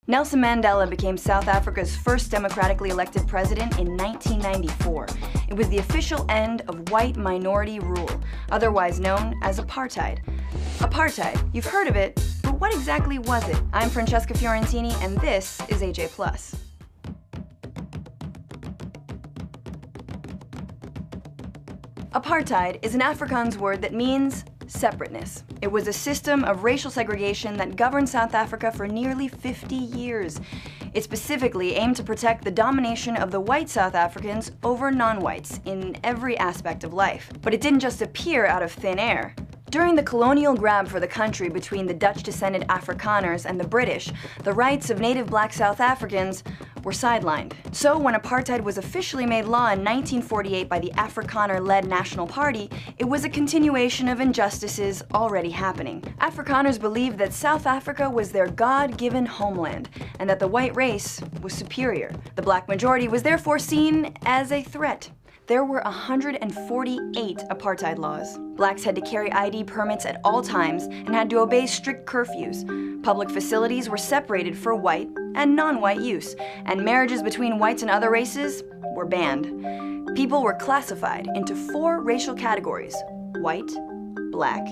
Nelson Mandela became South Africa's first democratically elected president in 1994. It was the official end of white minority rule, otherwise known as apartheid. Apartheid, you've heard of it, but what exactly was it? I'm Francesca Fiorentini, and this is AJ+. Apartheid is an Afrikaans word that means separateness. It was a system of racial segregation that governed South Africa for nearly 50 years. It specifically aimed to protect the domination of the white South Africans over non-whites in every aspect of life. But it didn't just appear out of thin air. During the colonial grab for the country between the Dutch-descended Afrikaners and the British, the rights of native black South Africans were sidelined. So when apartheid was officially made law in 1948 by the Afrikaner-led National Party, it was a continuation of injustices already happening. Afrikaners believed that South Africa was their God-given homeland, and that the white race was superior. The black majority was therefore seen as a threat. There were 148 apartheid laws. Blacks had to carry ID permits at all times and had to obey strict curfews. Public facilities were separated for white and non-white use, and marriages between whites and other races were banned. People were classified into 4 racial categories: white, black,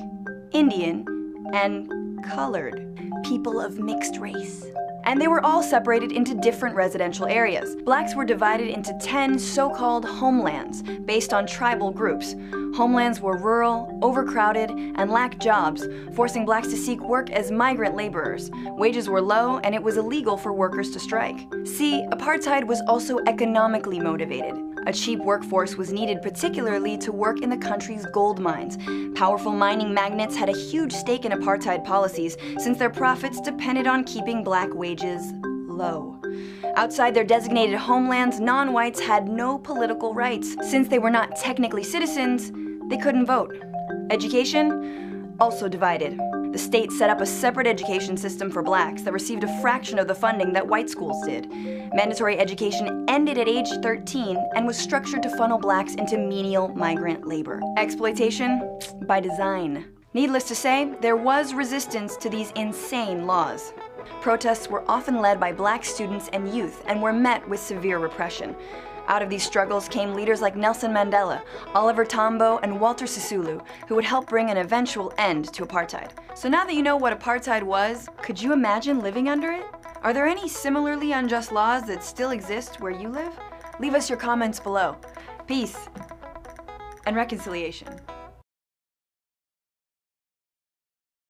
Indian, and colored, people of mixed race. And they were all separated into different residential areas. Blacks were divided into 10 so-called homelands based on tribal groups. Homelands were rural, overcrowded, and lacked jobs, forcing blacks to seek work as migrant laborers. Wages were low, and it was illegal for workers to strike. See, apartheid was also economically motivated. A cheap workforce was needed particularly to work in the country's gold mines. Powerful mining magnates had a huge stake in apartheid policies since their profits depended on keeping black wages low. Outside their designated homelands, non-whites had no political rights. Since they were not technically citizens, they couldn't vote. Education? Also divided. The state set up a separate education system for blacks that received a fraction of the funding that white schools did. Mandatory education ended at age 13 and was structured to funnel blacks into menial migrant labor. Exploitation? By design. Needless to say, there was resistance to these insane laws. Protests were often led by black students and youth and were met with severe repression. Out of these struggles came leaders like Nelson Mandela, Oliver Tambo, and Walter Sisulu, who would help bring an eventual end to apartheid. So now that you know what apartheid was, could you imagine living under it? Are there any similarly unjust laws that still exist where you live? Leave us your comments below. Peace and reconciliation.